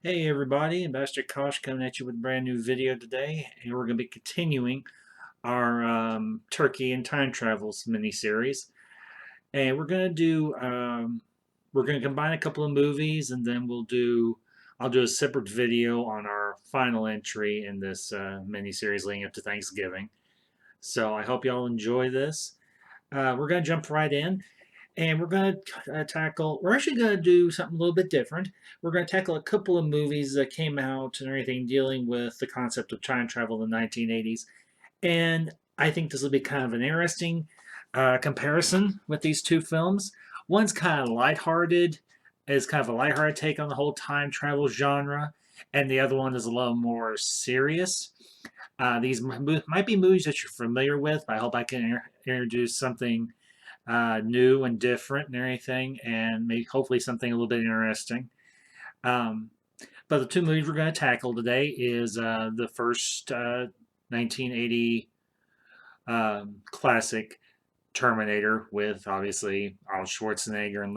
Hey everybody, Ambassador Kosh coming at you with a brand new video today, and we're going to be continuing our Turkey and time travels mini-series. And we're going to combine a couple of movies, and then I'll do a separate video on our final entry in this mini-series leading up to Thanksgiving. So I hope y'all enjoy this. We're going to jump right in. And we're going to we're actually going to do something a little bit different. We're going to tackle a couple of movies that came out and everything dealing with the concept of time travel in the 1980s. And I think this will be kind of an interesting comparison with these two films. One's kind of lighthearted, is kind of a lighthearted take on the whole time travel genre, and the other one is a little more serious. These might be movies that you're familiar with, but I hope I can introduce something new and different and everything, and maybe hopefully something a little bit interesting. Um, but the two movies we're going to tackle today is the first 1980 classic Terminator with obviously Arnold Schwarzenegger and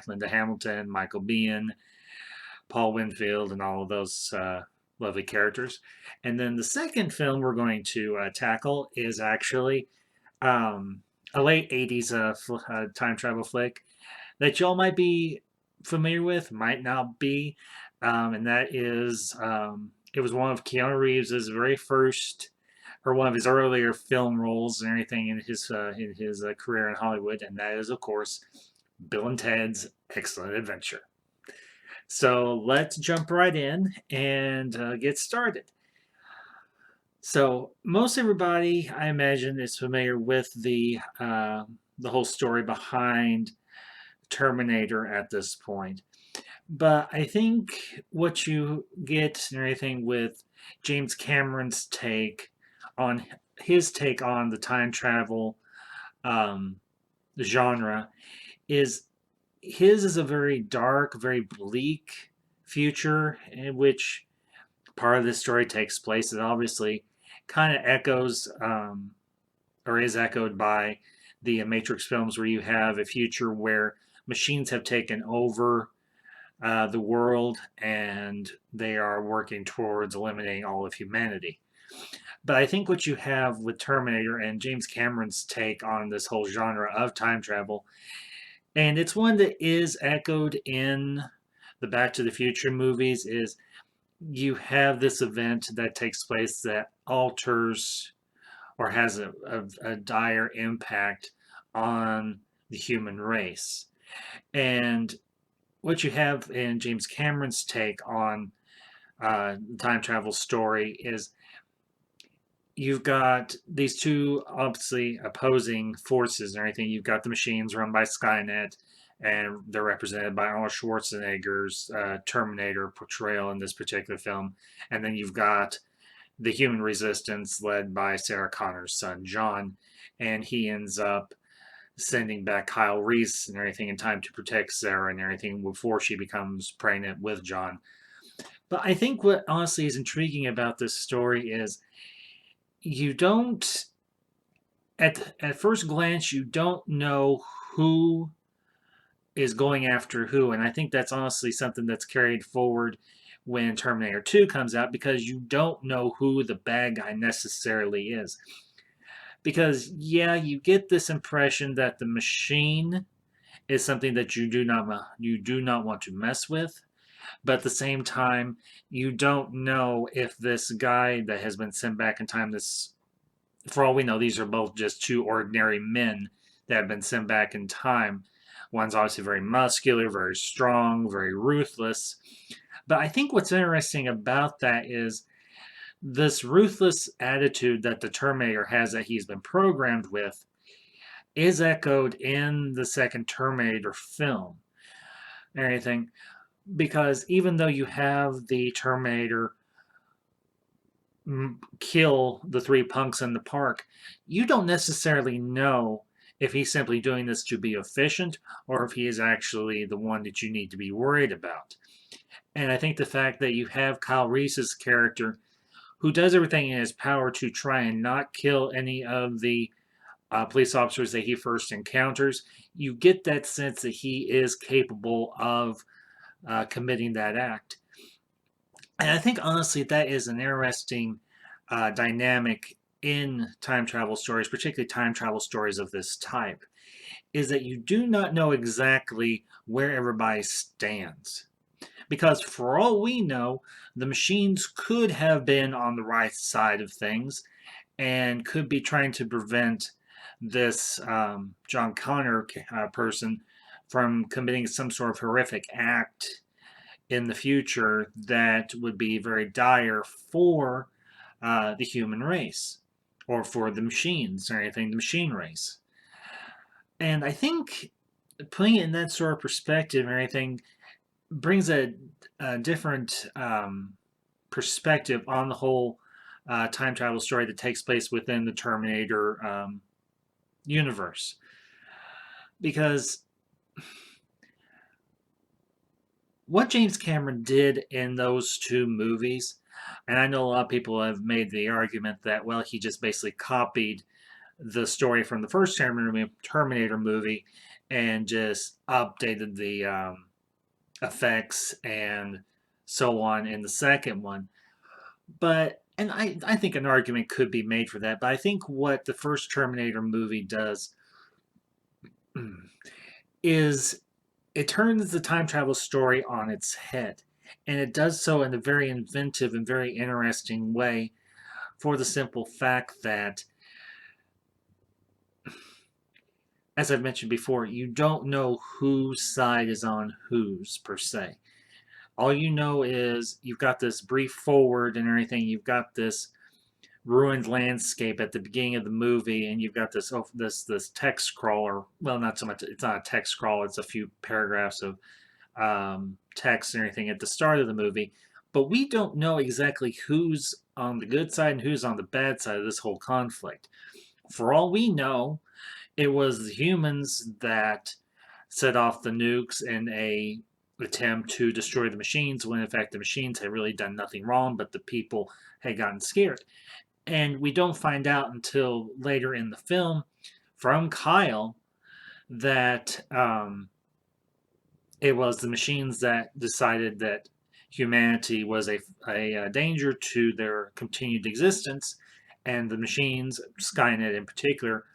Linda Hamilton, Michael Biehn, Paul Winfield, and all of those lovely characters. And then the second film we're going to tackle is actually a late 80s time travel flick that y'all might be familiar with, might not be. And that is, it was one of Keanu Reeves' very first, or one of his earlier film roles and everything in his career in Hollywood. And that is, of course, Bill and Ted's Excellent Adventure. So let's jump right in and get started. So most everybody, I imagine, is familiar with the whole story behind Terminator at this point. But I think what you get and everything with James Cameron's on take on the time travel um, genre is his is a very dark, very bleak future in which part of this story takes place. It obviously kind of echoes or is echoed by the Matrix films, where you have a future where machines have taken over the world and they are working towards eliminating all of humanity. But I think what you have with Terminator and James Cameron's take on this whole genre of time travel, and it's one that is echoed in the Back to the Future movies, is you have this event that takes place that alters or has a dire impact on the human race. And what you have in James Cameron's take on the time travel story is you've got these two obviously opposing forces and everything. You've got the machines run by Skynet, and they're represented by Arnold Schwarzenegger's Terminator portrayal in this particular film. And then you've got the human resistance led by Sarah Connor's son, John, and he ends up sending back Kyle Reese and everything in time to protect Sarah and everything before she becomes pregnant with John. But I think what honestly is intriguing about this story is you don't, at first glance, you don't know who is going after who. And I think that's honestly something that's carried forward when Terminator 2 comes out, because you don't know who the bad guy necessarily is. Because, yeah, you get this impression that the machine is something that you do not want to mess with, but at the same time, you don't know if this guy that has been sent back in time, this, for all we know, these are both just two ordinary men that have been sent back in time. One's obviously very muscular, very strong, very ruthless. But I think what's interesting about that is this ruthless attitude that the Terminator has, that he's been programmed with, is echoed in the second Terminator film and everything. Because even though you have the Terminator kill the three punks in the park, you don't necessarily know if he's simply doing this to be efficient or if he is actually the one that you need to be worried about. And I think the fact that you have Kyle Reese's character, who does everything in his power to try and not kill any of the police officers that he first encounters, you get that sense that he is capable of committing that act. And I think honestly that is an interesting dynamic in time travel stories, particularly time travel stories of this type, is that you do not know exactly where everybody stands. Because for all we know, the machines could have been on the right side of things and could be trying to prevent this John Connor person from committing some sort of horrific act in the future that would be very dire for the human race or for the machines or anything, the machine race. And I think putting it in that sort of perspective and everything brings a different perspective on the whole time travel story that takes place within the Terminator universe. Because what James Cameron did in those two movies, and I know a lot of people have made the argument that, well, he just basically copied the story from the first Terminator movie and just updated the effects and so on in the second one. But, and I think an argument could be made for that, but I think what the first Terminator movie does is it turns the time travel story on its head. And it does so in a very inventive and very interesting way for the simple fact that, as I've mentioned before, you don't know whose side is on whose per se. All you know is you've got this brief forward and everything, you've got this ruined landscape at the beginning of the movie, and you've got this text scroll, well, not so much. It's not a text scroll. It's a few paragraphs of text and everything at the start of the movie. But we don't know exactly who's on the good side and who's on the bad side of this whole conflict. For all we know, it was the humans that set off the nukes in a attempt to destroy the machines when in fact the machines had really done nothing wrong, but the people had gotten scared. And we don't find out until later in the film from Kyle that it was the machines that decided that humanity was a danger to their continued existence, and the machines, Skynet in particular,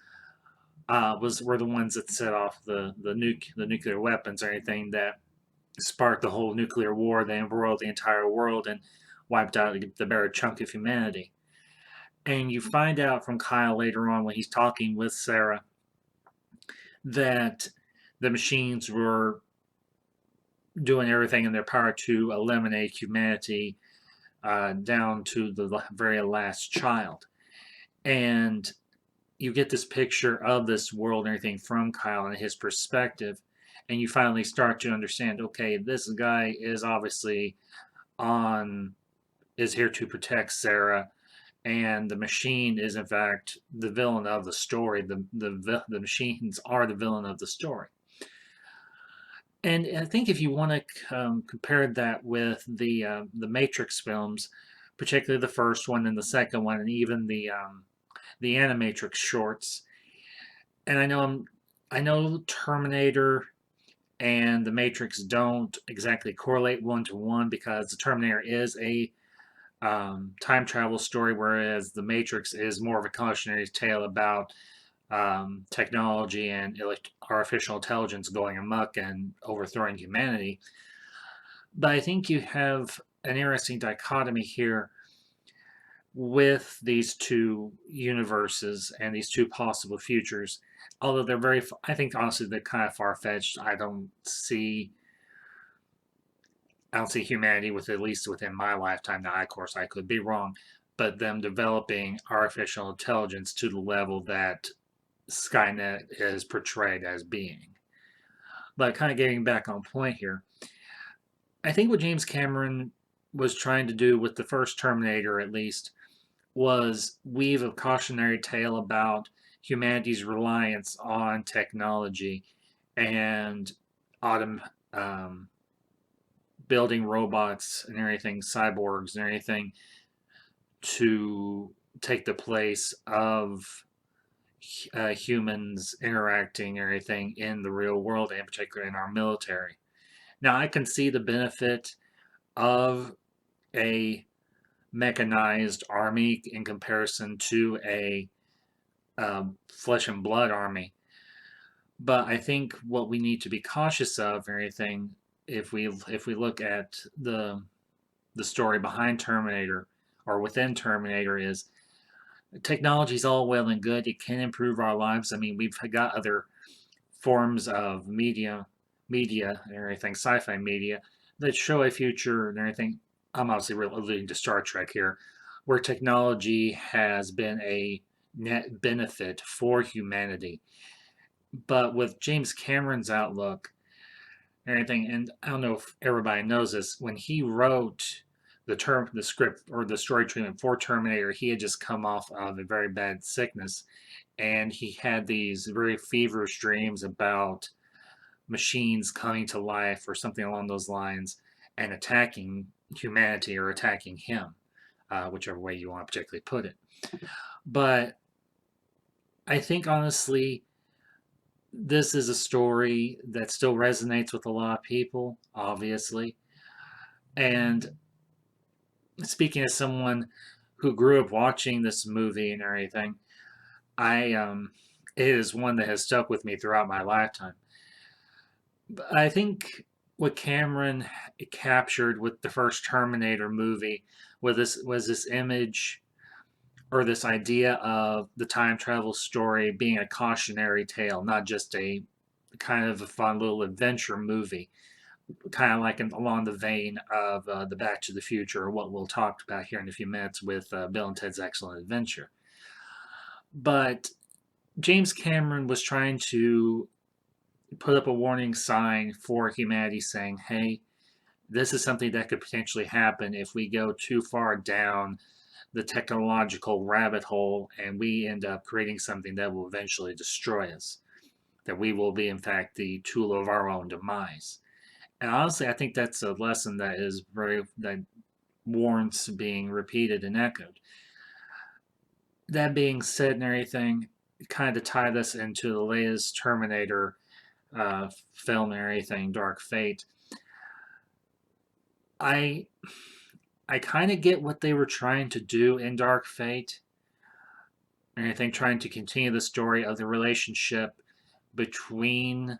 were the ones that set off the nuclear weapons or anything that sparked the whole nuclear war that embroiled the entire world and wiped out the better chunk of humanity. And you find out from Kyle later on when he's talking with Sarah that the machines were doing everything in their power to eliminate humanity down to the very last child. And you get this picture of this world and everything from Kyle and his perspective. And you finally start to understand, okay, this guy is obviously on, is here to protect Sarah, and the machine is in fact the villain of the story. The machines are the villain of the story. And I think if you want to compare that with the Matrix films, particularly the first one and the second one, and even the Animatrix shorts, and I know Terminator and the Matrix don't exactly correlate one to one because the Terminator is a time travel story, whereas the Matrix is more of a cautionary tale about technology and artificial intelligence going amok and overthrowing humanity. But I think you have an interesting dichotomy here with these two universes and these two possible futures. Although they're very, I think honestly they're kind of far fetched. I don't see humanity with, at least within my lifetime. Now, of course, I could be wrong, but them developing artificial intelligence to the level that Skynet is portrayed as being. But kind of getting back on point here, I think what James Cameron was trying to do with the first Terminator, at least, was weave a cautionary tale about humanity's reliance on technology and autumn, building robots and everything, cyborgs and everything, to take the place of humans interacting and everything in the real world, and particularly in our military. Now, I can see the benefit of a mechanized army in comparison to a flesh and blood army. But I think what we need to be cautious of, and everything, if we look at the story behind Terminator or within Terminator, is technology is all well and good. It can improve our lives. I mean, we've got other forms of media and everything, sci-fi media that show a future and everything. I'm obviously alluding to Star Trek here, where technology has been a net benefit for humanity. But with James Cameron's outlook and everything, and I don't know if everybody knows this, when he wrote the script or the story treatment for Terminator, he had just come off of a very bad sickness, and he had these very feverish dreams about machines coming to life or something along those lines and attacking humanity or attacking him, whichever way you want to particularly put it. But I think honestly, this is a story that still resonates with a lot of people, obviously. And speaking as someone who grew up watching this movie and everything, it is one that has stuck with me throughout my lifetime. But I think what Cameron captured with the first Terminator movie was this image or this idea of the time travel story being a cautionary tale, not just a kind of a fun little adventure movie, kind of like along the vein of the Back to the Future, or what we'll talk about here in a few minutes with Bill and Ted's Excellent Adventure. But James Cameron was trying to put up a warning sign for humanity saying, hey, this is something that could potentially happen if we go too far down the technological rabbit hole and we end up creating something that will eventually destroy us. That we will be, in fact, the tool of our own demise. And honestly, I think that's a lesson that warrants being repeated and echoed. That being said, and everything, kind of tie this into the latest Terminator film and everything, Dark Fate. I I kind of get what they were trying to do in Dark Fate, and I think trying to continue the story of the relationship between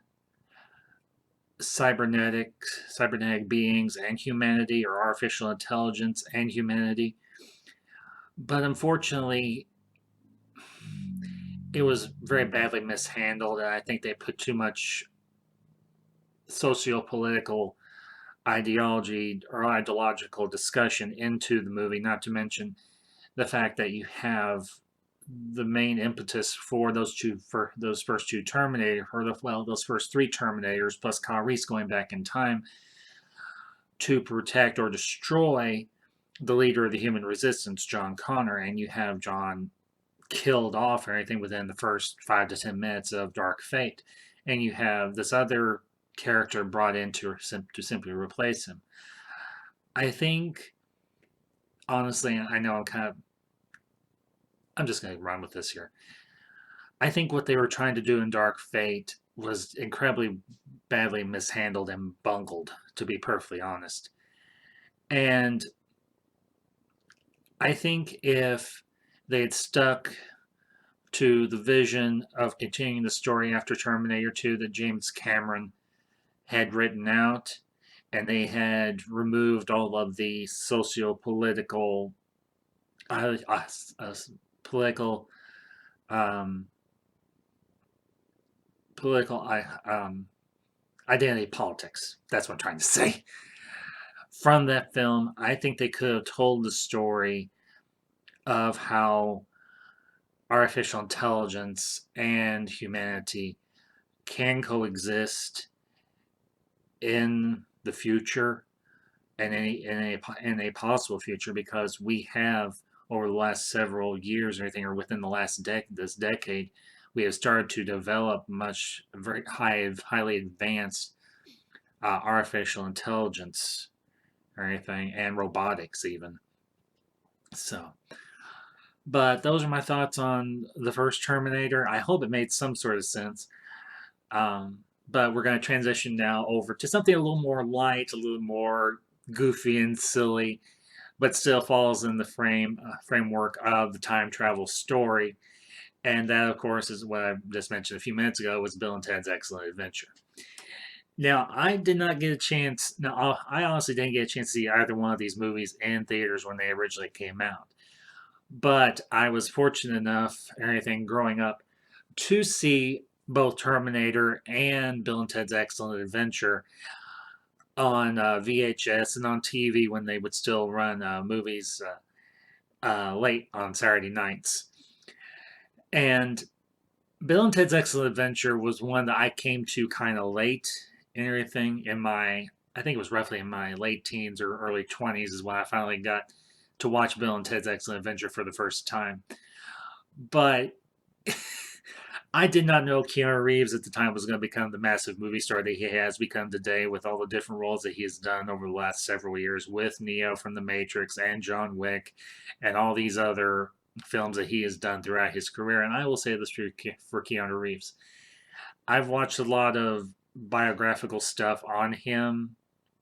cybernetic beings and humanity, or artificial intelligence and humanity. But unfortunately, it was very badly mishandled, and I think they put too much socio-political ideology or ideological discussion into the movie, not to mention the fact that you have the main impetus for those first two Terminator, or those first three Terminators plus Kyle Reese going back in time to protect or destroy the leader of the human resistance, John Connor, and you have John killed off or anything within the first 5 to 10 minutes of Dark Fate, and you have this other character brought in to simply replace him. I think, honestly, I know I'm just going to run with this here. I think what they were trying to do in Dark Fate was incredibly badly mishandled and bungled, to be perfectly honest. And I think if they had stuck to the vision of continuing the story after Terminator 2 that James Cameron had written out, and they had removed all of the socio-political, political, um, political identity politics. That's what I'm trying to say. From that film, I think they could have told the story of how artificial intelligence and humanity can coexist in the future and in a possible future, because we have over the last several years or anything, or within the last this decade, we have started to develop very highly advanced artificial intelligence or anything, and robotics even. So, but those are my thoughts on the first Terminator. I hope it made some sort of sense. But we're going to transition now over to something a little more light, a little more goofy and silly. but still falls in the framework of the time travel story. And that, of course, is what I just mentioned a few minutes ago, was Bill and Ted's Excellent Adventure. Now, I did not get a chance. Now, I honestly didn't get a chance to see either one of these movies in theaters when they originally came out. But I was fortunate enough, everything growing up, to see both Terminator and Bill and Ted's Excellent Adventure on VHS and on TV when they would still run movies late on Saturday nights. And Bill and Ted's Excellent Adventure was one that I came to kind of late and everything in my, I think it was roughly in my late teens or early 20s is when I finally got to watch Bill and Ted's Excellent Adventure for the first time. But I did not know Keanu Reeves at the time was going to become the massive movie star that he has become today, with all the different roles that he has done over the last several years with Neo from The Matrix and John Wick and all these other films that he has done throughout his career. And I will say this for Keanu Reeves. I've watched a lot of biographical stuff on him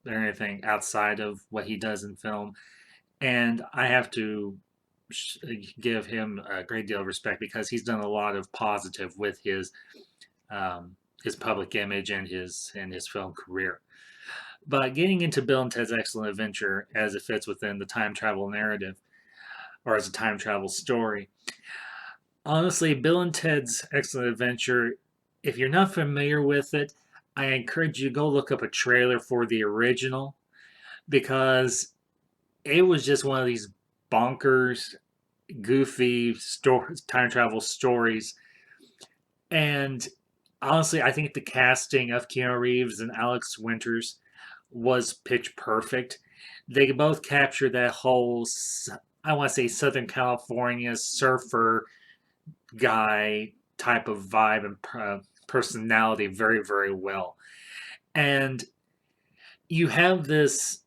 or anything outside of what he does in film. And I have to give him a great deal of respect because he's done a lot of positive with his public image and his film career. But getting into Bill and Ted's Excellent Adventure as it fits within the time travel narrative or as a time travel story, honestly, Bill and Ted's Excellent Adventure, if you're not familiar with it, I encourage you to go look up a trailer for the original because it was just one of these bonkers, goofy time travel stories. And honestly, I think the casting of Keanu Reeves and Alex Winters was pitch perfect. They both captured that whole, I want to say, Southern California surfer guy type of vibe and personality very, very well. And you have this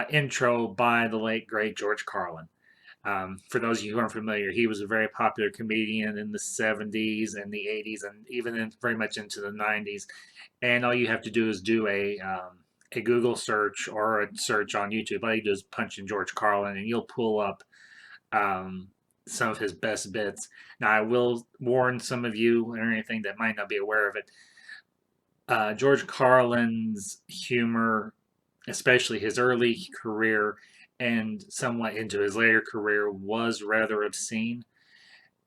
intro by the late, great George Carlin. For those of you who aren't familiar, he was a very popular comedian in the 70s and the 80s and even very much into the 90s. And all you have to do is do a Google search or a search on YouTube. All you do is punch in George Carlin and you'll pull up some of his best bits. Now, I will warn some of you or anything that might not be aware of it. George Carlin's humor, especially his early career and somewhat into his later career, was rather obscene.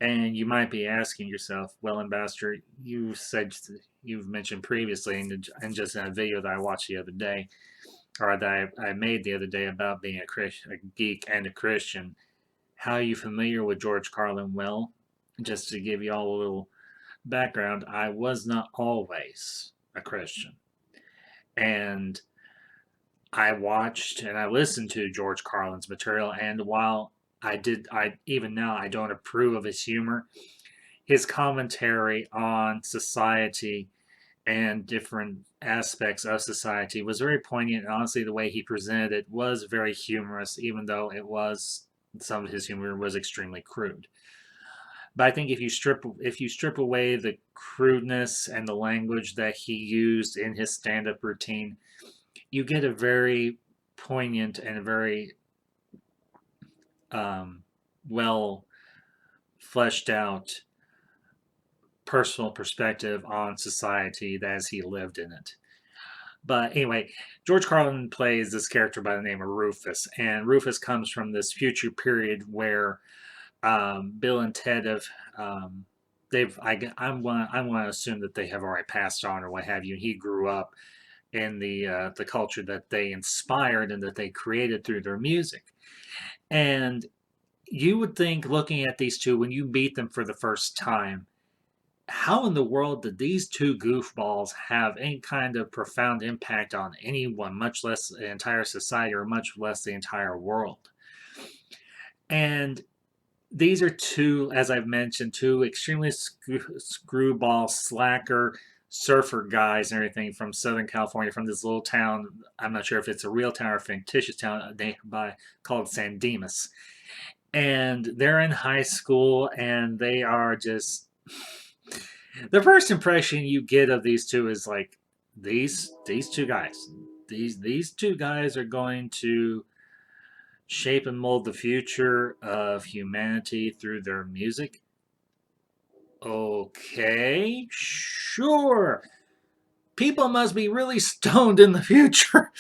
And you might be asking yourself, well, Ambassador, you said you've mentioned previously, and just in a video that I watched the other day, or that I made the other day about being a geek and a Christian, how are you familiar with George Carlin? Well, just to give you all a little background, I was not always a Christian. And I watched and I listened to George Carlin's material, and while I even now I don't approve of his humor, his commentary on society and different aspects of society was very poignant. And honestly, the way he presented it was very humorous, even though it was some of his humor was extremely crude. But I think if you strip away the crudeness and the language that he used in his stand-up routine, you get a very poignant and a very well fleshed out personal perspective on society as he lived in it. But anyway, George Carlin plays this character by the name of Rufus, and Rufus comes from this future period where Bill and Ted have I want to assume that they have already passed on or what have you. He grew up in the culture that they inspired and that they created through their music. And you would think, looking at these two, when you meet them for the first time, how in the world did these two goofballs have any kind of profound impact on anyone, much less the entire society or much less the entire world? And these are two, as I've mentioned, two extremely screwball, slacker, surfer guys and everything from Southern California, from this little town. I'm not sure if it's a real town or a fictitious town called San Dimas. And they're in high school, and they are just. The first impression you get of these two is like these two guys. These two guys are going to shape and mold the future of humanity through their music? Okay, sure. People must be really stoned in the future.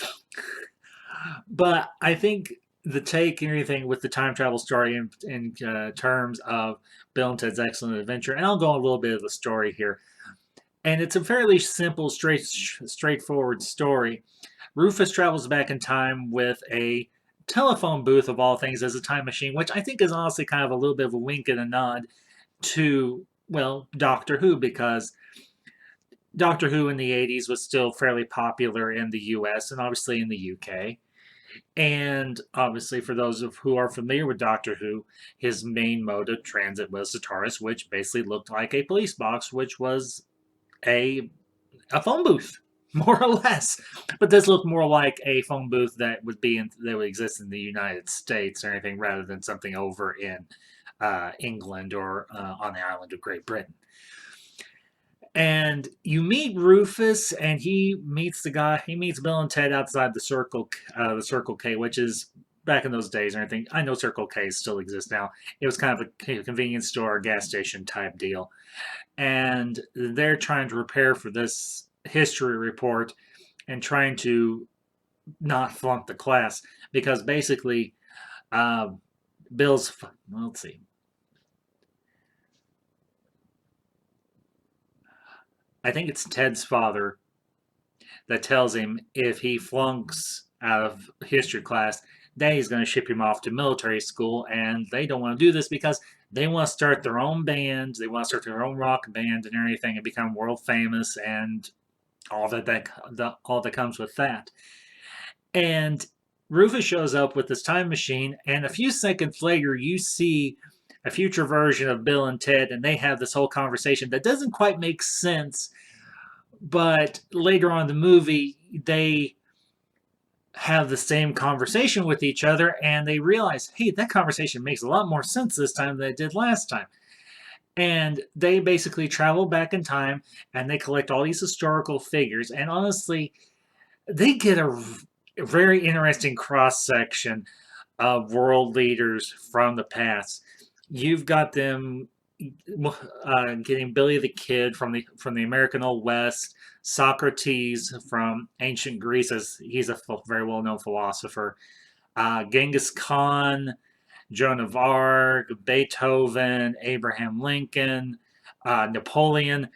But I think the take and everything with the time travel story in terms of Bill and Ted's Excellent Adventure, and I'll go a little bit of the story here. And it's a fairly simple, straightforward story. Rufus travels back in time with a telephone booth of all things as a time machine, which I think is honestly kind of a little bit of a wink and a nod to, well, Doctor Who, because Doctor Who in the 80s was still fairly popular in the US and obviously in the UK. And obviously, for those of who are familiar with Doctor Who, his main mode of transit was the TARDIS, which basically looked like a police box, which was a a phone booth, more or less. But this looked more like a phone booth that that would exist in the United States or anything, rather than something over in England or on the island of Great Britain. And you meet Rufus, and he meets the guy. He meets Bill and Ted outside the Circle K, which is back in those days. And I think I know Circle K still exists now. It was kind of a convenience store, gas station type deal, and they're trying to prepare for this history report and trying to not flunk the class because basically, uh, Bill's. Well, let's see. I think it's Ted's father that tells him if he flunks out of history class, Daddy's going to ship him off to military school, and they don't want to do this because they want to start their own band, they want to start their own rock band and everything, and become world famous, and all that comes with that. And Rufus shows up with this time machine, and a few seconds later, you see a future version of Bill and Ted, and they have this whole conversation that doesn't quite make sense. But later on in the movie, they have the same conversation with each other and they realize, hey, that conversation makes a lot more sense this time than it did last time. And they basically travel back in time and they collect all these historical figures. And honestly, they get a very interesting cross section of world leaders from the past. You've got them getting Billy the Kid from the American Old West, Socrates from ancient Greece, as he's a very well known philosopher, Genghis Khan, Joan of Arc, Beethoven, Abraham Lincoln, Napoleon.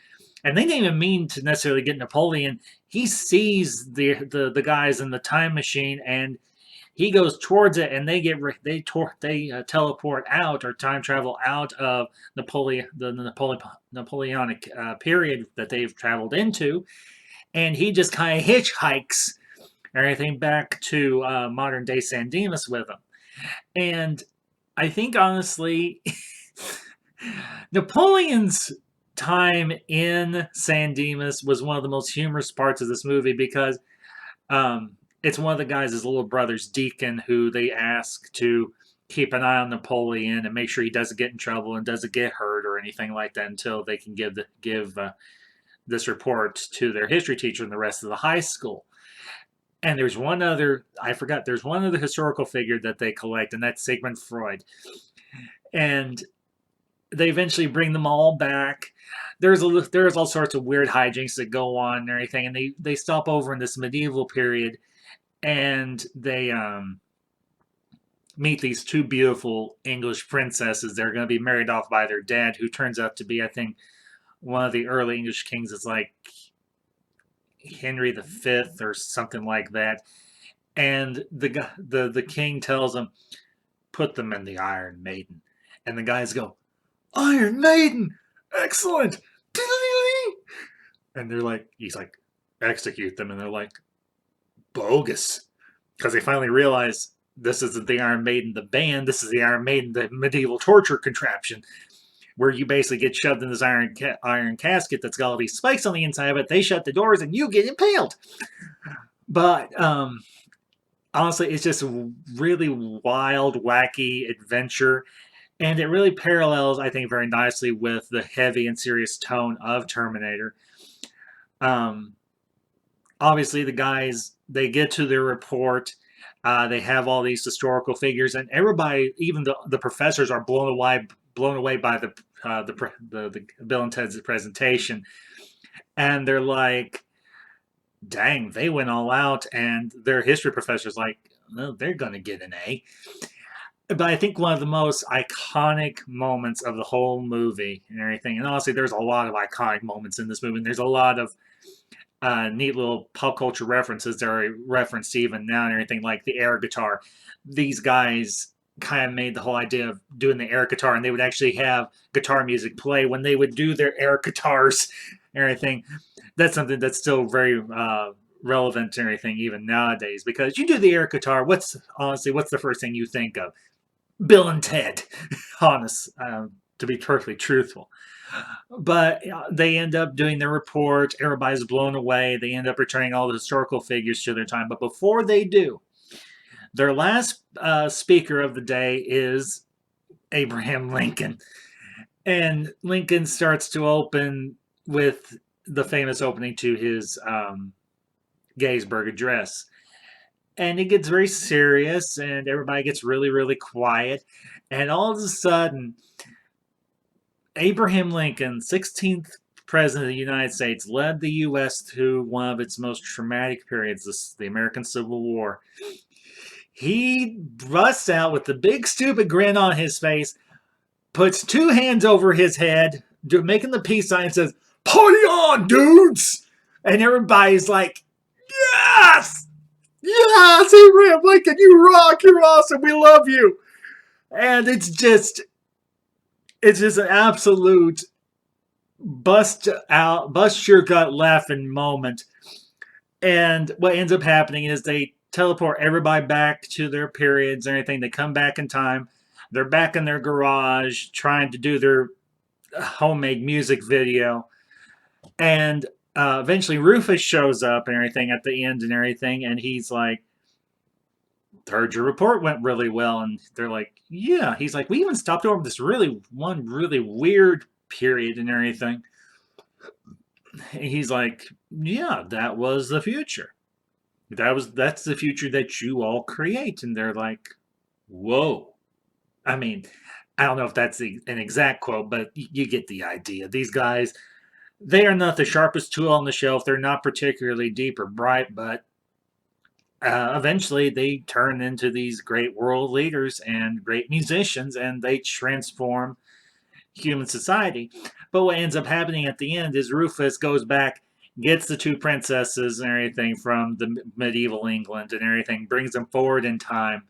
And they didn't even mean to necessarily get Napoleon. He sees the guys in the time machine and he goes towards it, and they teleport out or time travel out of Napoleonic period that they've traveled into, and he just kind of hitchhikes everything back to modern day San Dimas with him. And I think honestly, Napoleon's time in San Dimas was one of the most humorous parts of this movie because it's one of the guys, his little brother's deacon, who they ask to keep an eye on Napoleon and make sure he doesn't get in trouble and doesn't get hurt or anything like that until they can give this report to their history teacher and the rest of the high school. And there's one other, I forgot, there's one other historical figure that they collect, and that's Sigmund Freud. And they eventually bring them all back. There's all sorts of weird hijinks that go on and everything, and they stop over in this medieval period, and they meet these two beautiful English princesses. They're going to be married off by their dad, who turns out to be, I think, one of the early English kings. Is like Henry V or something like that. And the king tells them, "Put them in the Iron Maiden," and the guys go, "Iron Maiden, excellent!" And they're like, he's like, "Execute them," and they're like, "Bogus," because they finally realize this isn't the Iron Maiden, the band. This is the Iron Maiden, the medieval torture contraption, where you basically get shoved in this iron casket that's got all these spikes on the inside of it. They shut the doors and you get impaled. But honestly, it's just a really wild, wacky adventure. And it really parallels, I think, very nicely with the heavy and serious tone of Terminator. Um, Obviously, the guys, they get to their report. They have all these historical figures, and everybody, even the professors, are blown away by the Bill and Ted's presentation, and they're like, "Dang, they went all out," and their history professor's like, "Well, they're gonna get an A." But I think one of the most iconic moments of the whole movie and everything, and honestly, there's a lot of iconic moments in this movie, and there's a lot of neat little pop culture references that are referenced even now and everything, like the air guitar. These guys kind of made the whole idea of doing the air guitar, and they would actually have guitar music play when they would do their air guitars and everything. That's something that's still very relevant to everything even nowadays, because you do the air guitar, what's the first thing you think of? Bill and Ted. Honest, to be perfectly truthful. But they end up doing their report. Everybody's blown away. They end up returning all the historical figures to their time. But before they do, their last speaker of the day is Abraham Lincoln. And Lincoln starts to open with the famous opening to his Gettysburg Address. And it gets very serious, and everybody gets really, really quiet. And all of a sudden, Abraham Lincoln, 16th President of the United States, led the U.S. through one of its most traumatic periods, the American Civil War. He busts out with the big stupid grin on his face, puts two hands over his head, making the peace sign, and says, "Party on, dudes!" And everybody's like, "Yes! Yes, Abraham Lincoln, you rock, you're awesome, we love you." And it's just an absolute bust your gut laughing moment. And what ends up happening is they teleport everybody back to their periods and everything. They come back in time. They're back in their garage trying to do their homemade music video. And eventually Rufus shows up and everything at the end and everything. And he's like, "Heard your report went really well." And they're like, "Yeah." He's like, "We even stopped over this one really weird period and everything." And he's like, "Yeah, that was the future. That's the future that you all create." And they're like, "Whoa." I mean, I don't know if that's an exact quote, but you get the idea. These guys, they are not the sharpest tool on the shelf. They're not particularly deep or bright, but eventually they turn into these great world leaders and great musicians, and they transform human society. But what ends up happening at the end is Rufus goes back, gets the two princesses and everything from the medieval England and everything, brings them forward in time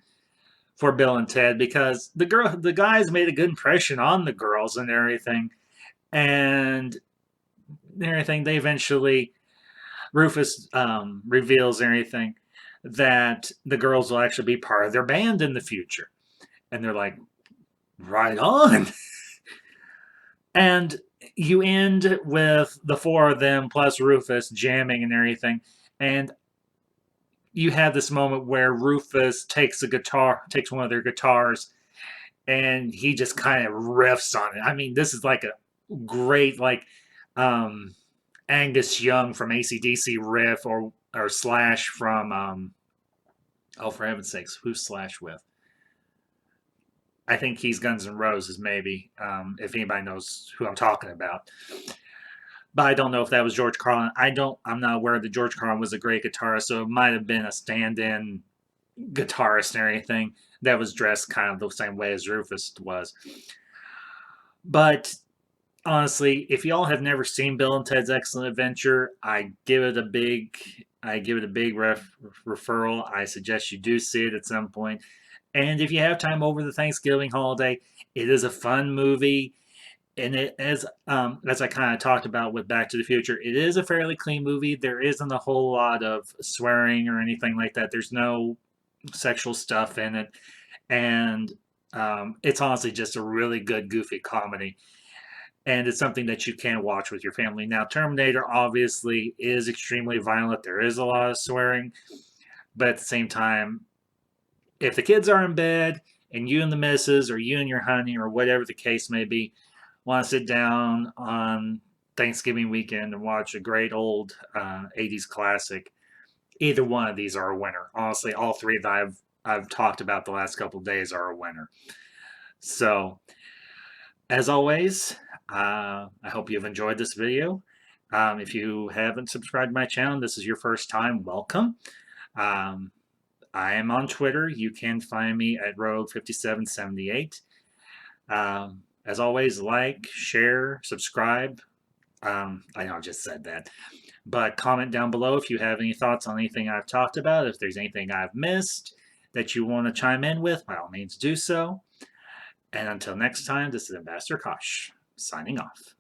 for Bill and Ted, because the guys made a good impression on the girls and everything, and everything. They eventually Rufus reveals everything that the girls will actually be part of their band in the future, and they're like, "Right on." And you end with the four of them plus Rufus jamming and everything. And you have this moment where Rufus takes one of their guitars, and he just kind of riffs on it. I mean, this is like a great, like, um, Angus Young from AC/DC riff, or Slash from, oh, for heaven's sakes, who's Slash with? I think he's Guns N' Roses, maybe, if anybody knows who I'm talking about. But I don't know if that was George Carlin. I'm not aware that George Carlin was a great guitarist, so it might have been a stand-in guitarist and everything that was dressed kind of the same way as Rufus was. But honestly, if y'all have never seen Bill and Ted's Excellent Adventure, I give it a big referral. I suggest you do see it at some point. And if you have time over the Thanksgiving holiday, it is a fun movie. And it as I kind of talked about with Back to the Future, it is a fairly clean movie. There isn't a whole lot of swearing or anything like that. There's no sexual stuff in it, and it's honestly just a really good, goofy comedy. And it's something that you can watch with your family. Now, Terminator obviously is extremely violent. There is a lot of swearing, but at the same time, if the kids are in bed and you and the missus, or you and your honey, or whatever the case may be, want to sit down on Thanksgiving weekend and watch a great old 80s classic, either one of these are a winner. Honestly, all three that I've talked about the last couple of days are a winner. So, as always, I hope you've enjoyed this video. If you haven't subscribed to my channel, this is your first time, welcome. Um, I am on Twitter. You can find me at Rogue5778. As always, like, share, subscribe. I know I just said that. But comment down below if you have any thoughts on anything I've talked about. If there's anything I've missed that you want to chime in with, by all means do so. And until next time, this is Ambassador Kosh, signing off.